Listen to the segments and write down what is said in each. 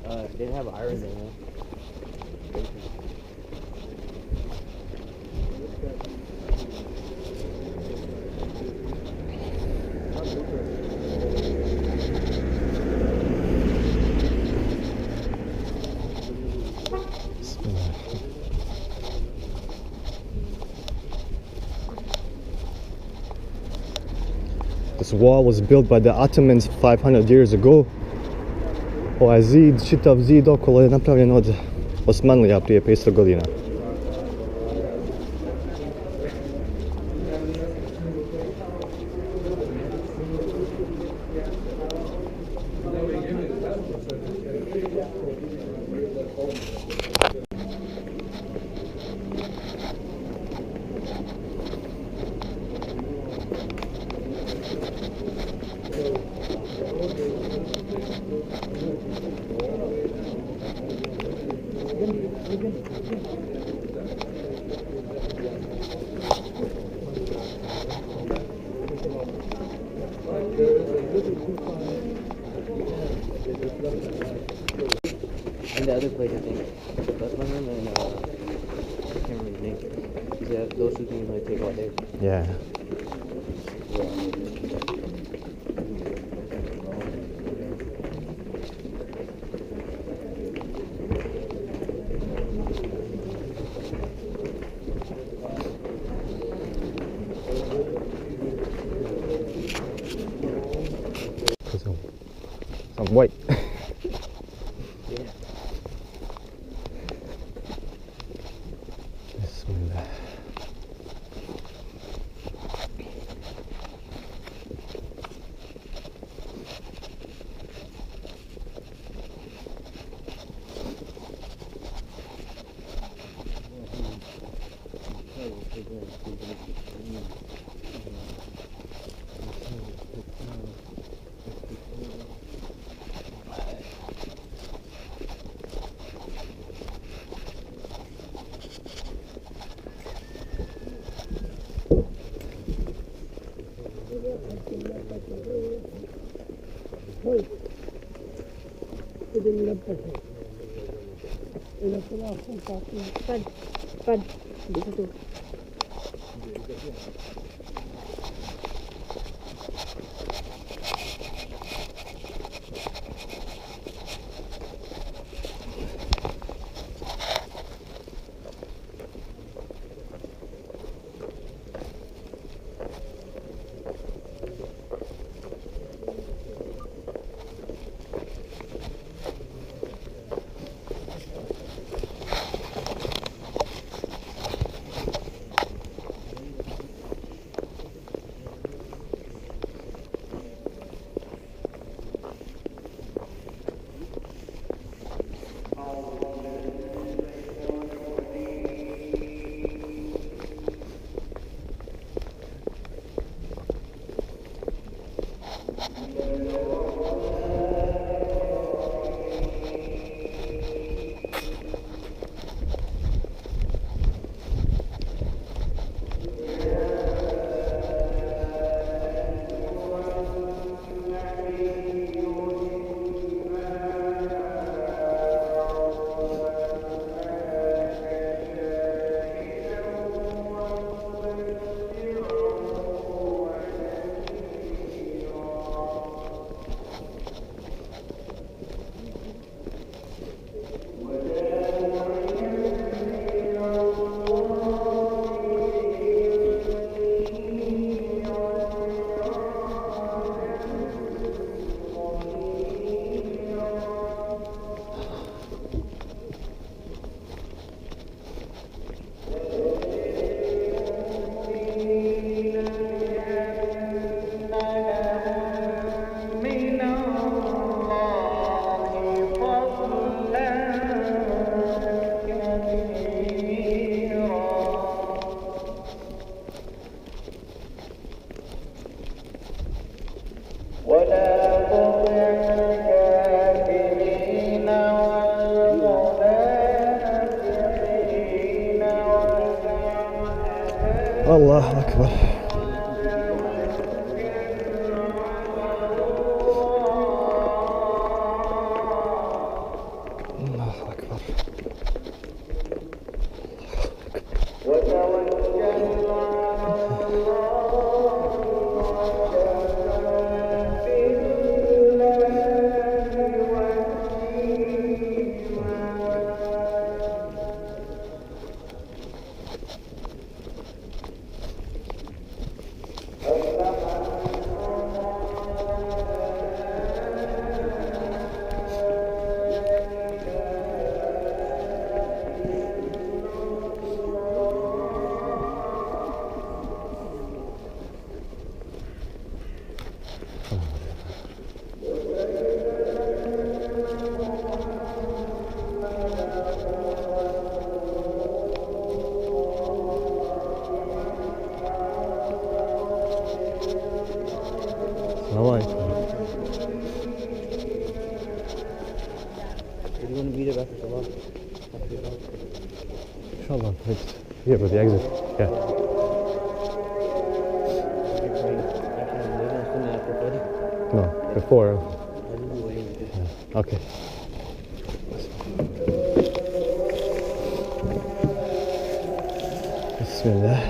They didn't have iron in there. This wall was built by the Ottomans 500 years ago. Ovaj zid, čitav zid okolo je napravljen od Osmanlija prije 500 godina. And the other place, I think, Bethlehem and I can't remember the name. He said those two things might take all day. Yeah. Some white. Bismillah. Allahu Akbar. Are you going to meet up after Salah? After your house? Inshallah. It's here by the exit. Yeah. You're praying after the National Sunnah after Fajr? No, before. I'll just be waiting with you. Okay. Bismillah.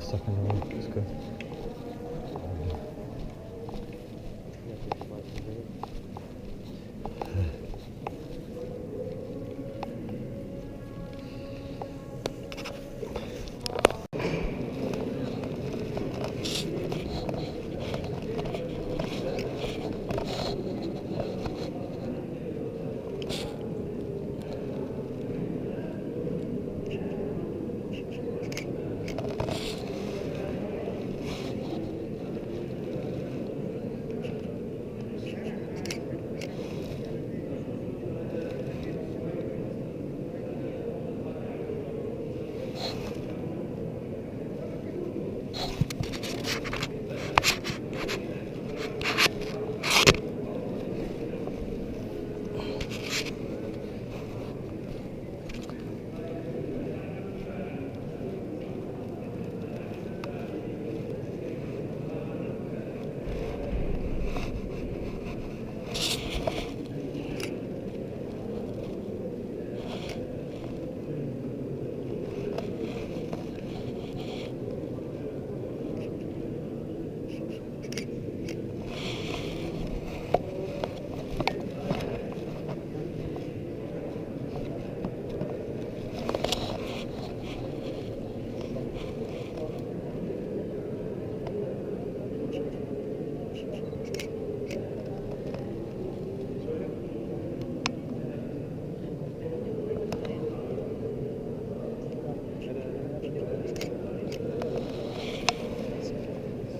Second room is good.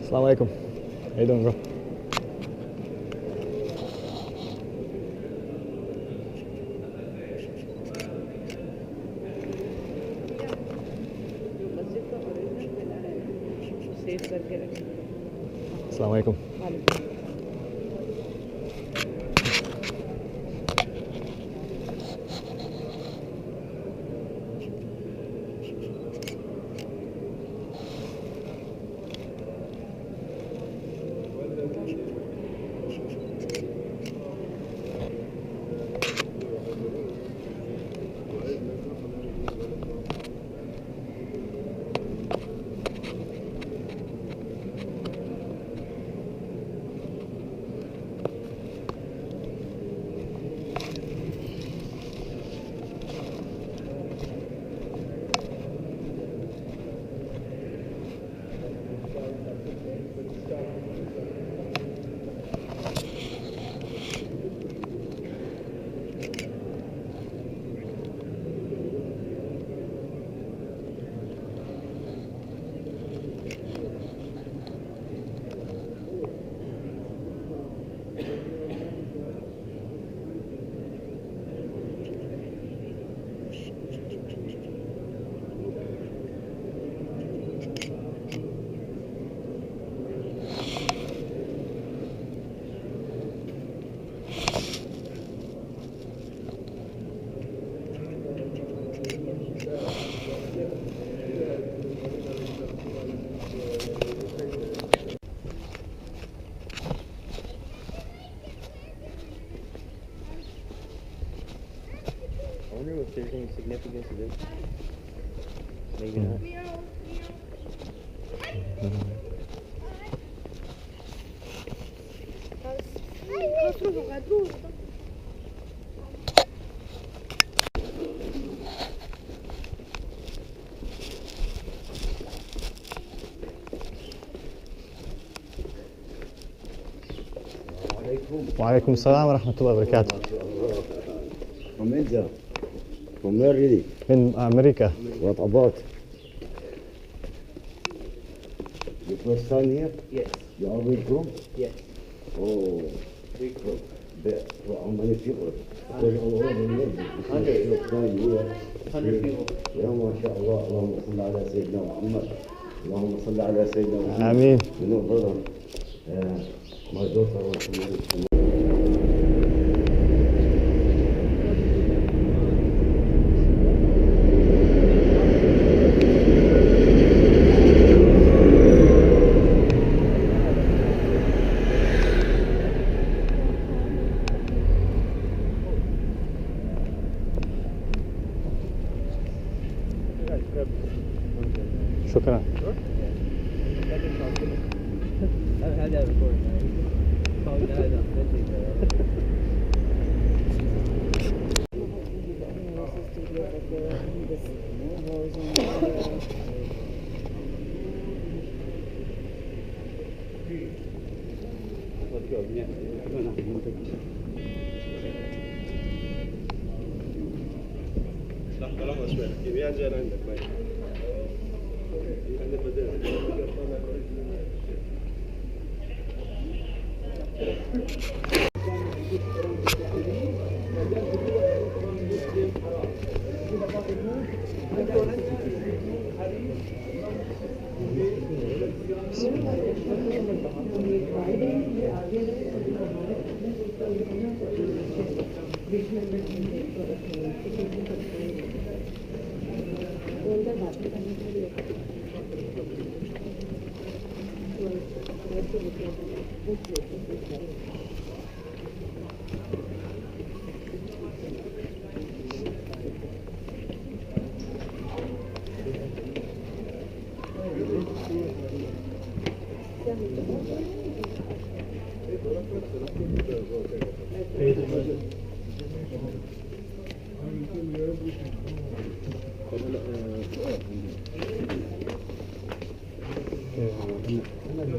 Assalamu alaikum. How you doing, bro? Assalamu alaikum. if there's any significance to this. Maybe not. وعليكم السلام ورحمة الله وبركاته. From India. From where really? من أمريكا. What about? Your first time here? Yes. You always groom? Yes. Oh, Big group. how many people? Because all over the world. 100. Your time here. 100 people. يا ما شاء الله اللهم صل على سيدنا محمد اللهم صل على سيدنا محمد. آمين. You know, brother, my daughter was married. شكرا. I had that recorded. Probably not as authentic.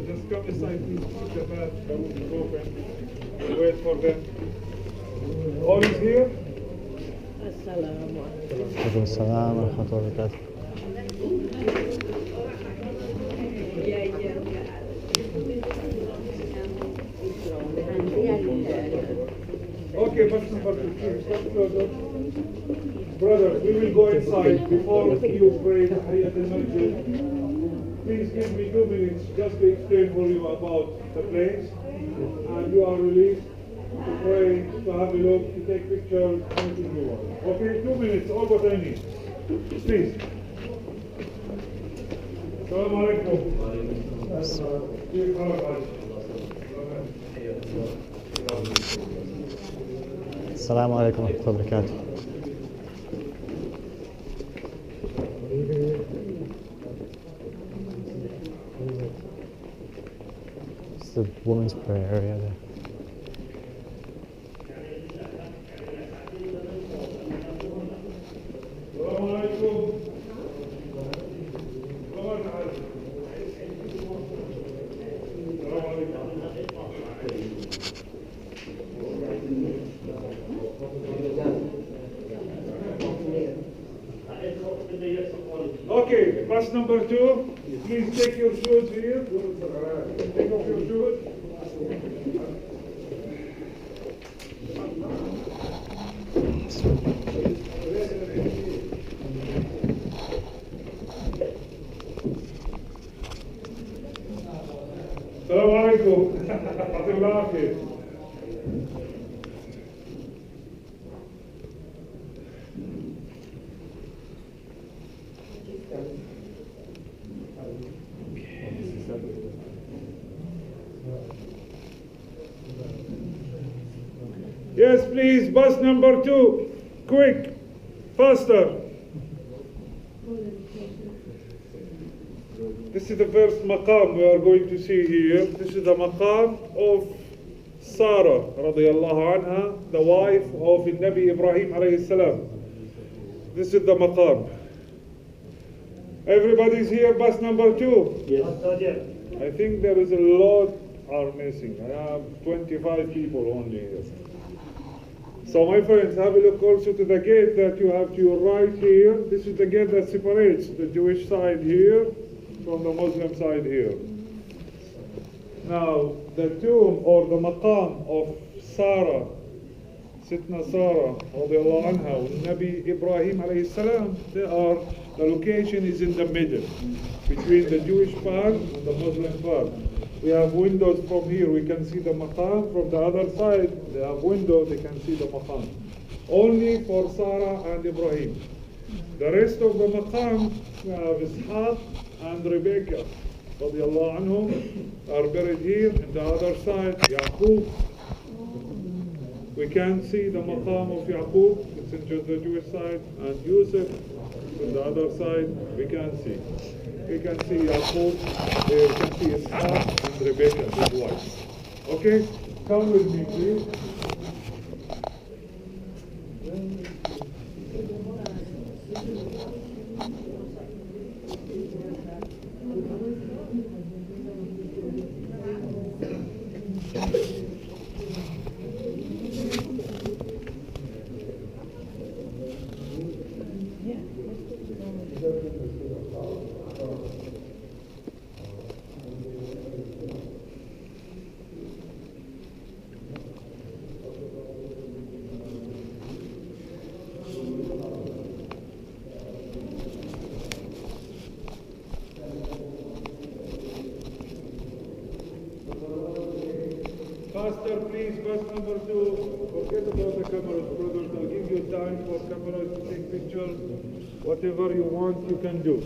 Just come aside, please. The bath will be open. Wait for them. All is here? وعليكم السلام ورحمة الله وبركاته. Okay, first number 2. Stop closer. Brothers, we will go inside before you pray Tahiyyat al-Masjid. Please give me 2 minutes just to explain for you about the place. And you are released to pray, to have a look, to take pictures, anything you want. Okay, 2 minutes, all what I need. Please. Assalamu alaikum. السلام عليكم ورحمة الله وبركاته. It's the women's prayer area there. Okay, bus number 2, please take your shoes here. Take off your shoes. Assalamu alaikum. Yes, please, bus number 2, quick. Faster. This is the first maqam we are going to see here. This is the maqam of Sarah radiallahu anha, the wife of Nabi Ibrahim alayhi salam. This is the maqam. Everybody's here, bus number 2? Yes. I think there is a lot are missing. I have 25 people only here. So my friends, have a look also to the gate that you have to your right here. This is the gate that separates the Jewish side here from the Muslim side here. Now, the tomb or the maqam of Sarah, Sitna Sarah, radiallahu anha, Nabi Ibrahim alayhi salam, the location is in the middle, between the Jewish part and the Muslim part. We have windows from here, we can see the maqam. From the other side, they have windows, they can see the maqam. Only for Sarah and Ibrahim. The rest of the maqam, we have Ishaq and Rebecca, radiallahu anhum, are buried here. And the other side, Yaqub. We can see the maqam of Yaqub, it's in the Jewish side, and Yusuf, on the other side, we can see. We can see Yaqub, we can see Ishaq and Rebecca, his wife. Okay, come with me, please. Faster, please, bus number 2. Forget about the cameras, brothers. I'll give you time for cameras to take pictures. Whatever you want, you can do.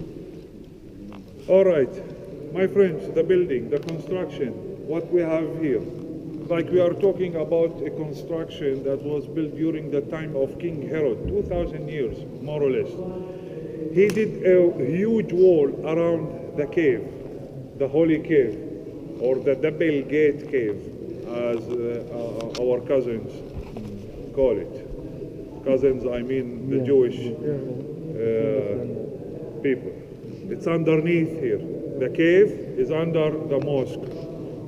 All right, my friends, the building, the construction, what we have here. Like we are talking about a construction that was built during the time of King Herod, 2,000 years, more or less. He did a huge wall around the cave, the holy cave, or the double gate cave, as our cousins call it. Cousins, I mean the Jewish people. It's underneath here. The cave is under the mosque.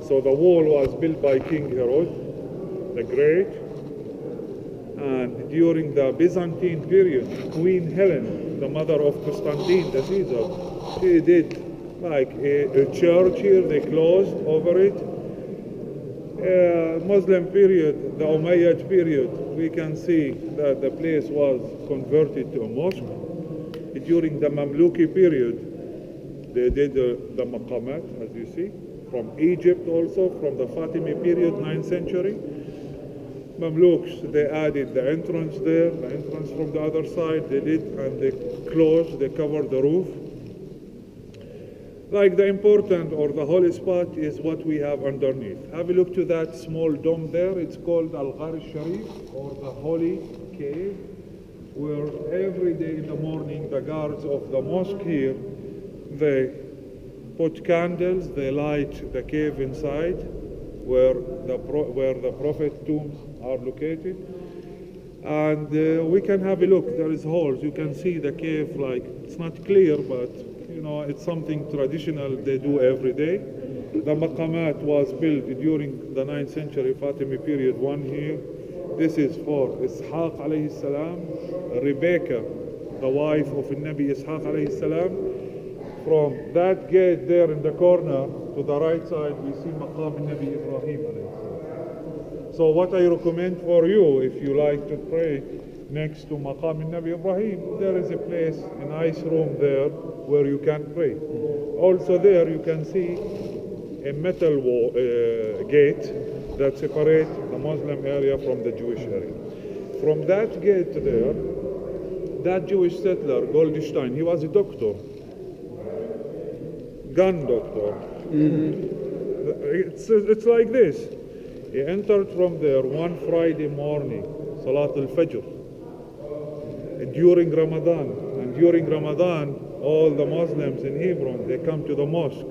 So the wall was built by King Herod the Great. And during the Byzantine period, Queen Helen, the mother of Constantine the Caesar, she did like a church here. They closed over it. Muslim period, the Umayyad period, we can see that the place was converted to a mosque. During the Mamluki period, they did the maqamat, as you see, from Egypt also, from the Fatimi period, 9th century. Mamluks, they added the entrance there, the entrance from the other side, they did, and they closed, they covered the roof. Like the important or the holy spot is what we have underneath. Have a look to that small dome there. It's called Al-Ghar al-Sharif, or the holy cave, where every day in the morning the guards of the mosque here, they put candles, they light the cave inside where the prophet tombs are located. And we can have a look. There is holes. You can see the cave, like it's not clear, but you know, it's something traditional they do every day. The maqamat was built during the 9th century Fatimi period, one here. This is for Ishaq alayhi salam, Rebecca, the wife of Nabi Ishaq alayhi salam. From that gate there in the corner to the right side, we see maqam Nabi Ibrahim alayhi salam. So what I recommend for you, if you like to pray next to maqam Nabi Ibrahim, there is a place, a nice room there where you can pray. Also there you can see a metal wall, gate that separates the Muslim area from the Jewish area. From that gate there, that Jewish settler, Goldstein, he was a doctor, gun doctor. It's like this. He entered from there one Friday morning, Salat al-Fajr. during Ramadan. And during Ramadan, all the Muslims in Hebron, they come to the mosque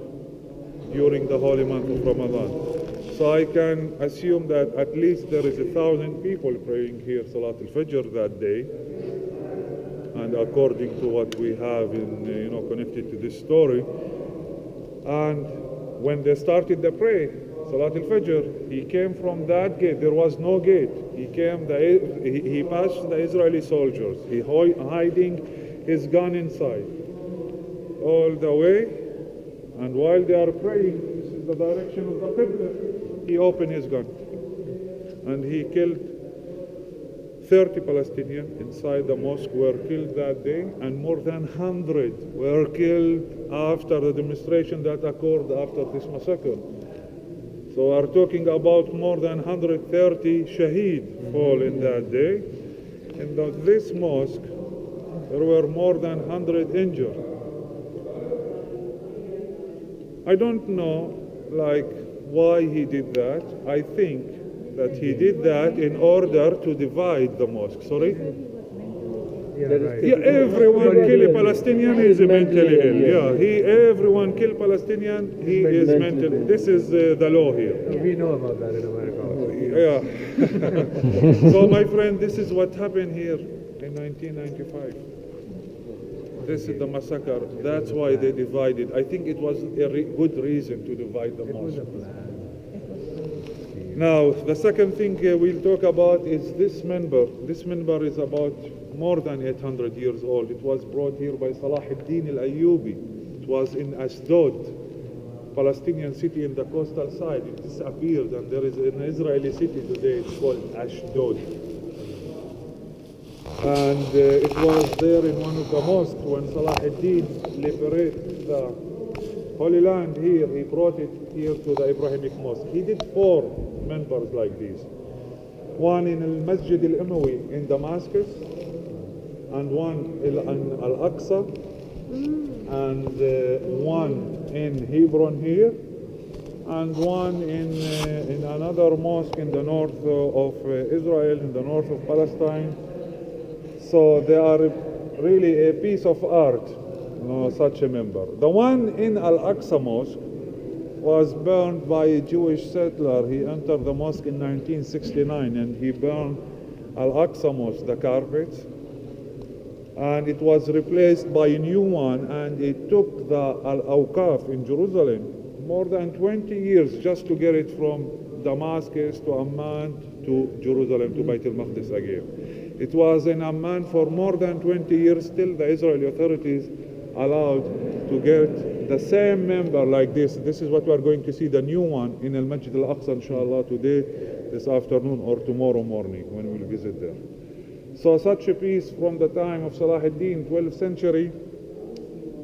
during the holy month of Ramadan. So I can assume that at least there is 1,000 people praying here Salat al-Fajr that day. And according to what we have in, connected to this story. And when they started the prayer, Salat al-Fajr, he came from that gate. There was no gate. He passed the Israeli soldiers. He hiding his gun inside all the way. And while they are praying, this is the direction of the Qibla, he opened his gun. And he killed 30 Palestinians inside the mosque were killed that day, and more than 100 were killed after the demonstration that occurred after this massacre. So we are talking about more than 130 shaheed fall in that day. In this mosque, there were more than 100 injured. I don't know, why he did that. I think that he did that in order to divide the mosque. Sorry? Everyone kill a Palestinian is mentally ill. Everyone kill Palestinian, he is mentally. This is the law here. We know about that in America. So my friend, this is what happened here in 1995. This is the massacre. That's why they divided. I think it was a good reason to divide the mosque. Now, the second thing we'll talk about is this minbar. This minbar is about more than 800 years old. It was brought here by Salah ad-Din al-Ayyubi. It was in Ashdod, Palestinian city in the coastal side. It disappeared, and there is an Israeli city today. It's called Ashdod. And it was there in one of the mosques when Salah ad-Din liberated the Holy Land here. He brought it here to the Abrahamic mosque. He did 4 minbars like these. One in al-Masjid-e-Khalil in Damascus, and one in al-Aqsa, and one in Hebron here, and one in another mosque in the north of Israel, in the north of Palestine. So they are really a piece of art, such a member. The one in al-Aqsa mosque was burned by a Jewish settler. He entered the mosque in 1969 and he burned al-Aqsa mosque, the carpets, and it was replaced by a new one, and it took the al-Awqaf in Jerusalem more than 20 years just to get it from Damascus to Amman to Jerusalem to Beit al-Maqdis again. It was in Amman for more than 20 years. Still the Israeli authorities allowed to get the same member like this. This is what we are going to see, the new one in al-Masjid al-Aqsa, inshallah, today, this afternoon, or tomorrow morning when we'll visit there. So such a piece from the time of Salah ad-Din, 12th century,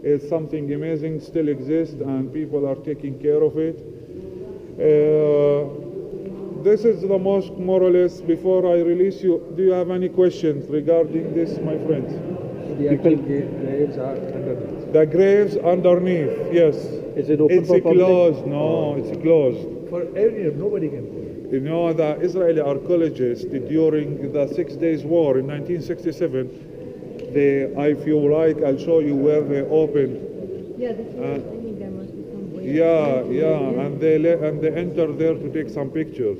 is something amazing, still exists, and people are taking care of it. This is the mosque, more or less. Before I release you, do you have any questions regarding this, my friends? The actual graves are underneath. The graves underneath, yes. Is it open it's for public? Closed. No, it's closed. For area, nobody can go. You know, the Israeli archaeologists, during the 6 Days War in 1967, if you like, I'll show you where they opened. Yeah, that's right. I think there must be some way. And they entered there to take some pictures.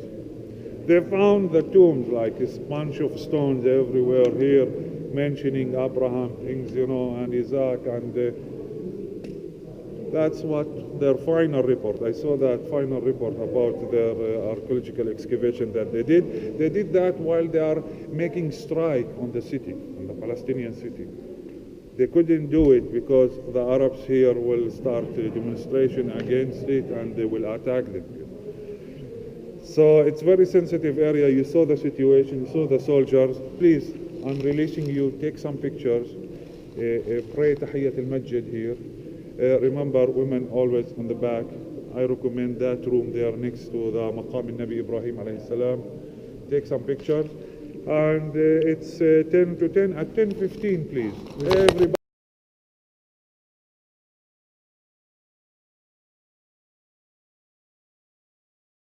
They found the tombs, like a bunch of stones everywhere here, mentioning Abraham, things, and Isaac, and that's what their final report. I saw that final report about their archaeological excavation that they did. They did that while they are making strike on the city, on the Palestinian city. They couldn't do it because the Arabs here will start a demonstration against it and they will attack them. So it's very sensitive area. You saw the situation, you saw the soldiers. Please, I'm releasing you, take some pictures. Pray Tahiyyat al-Masjid here. Remember, women always on the back. I recommend that room there next to the Maqam al-Nabi Ibrahim alayhi salam. Take some pictures. And it's 10 to 10. At 10:15, please. Everybody.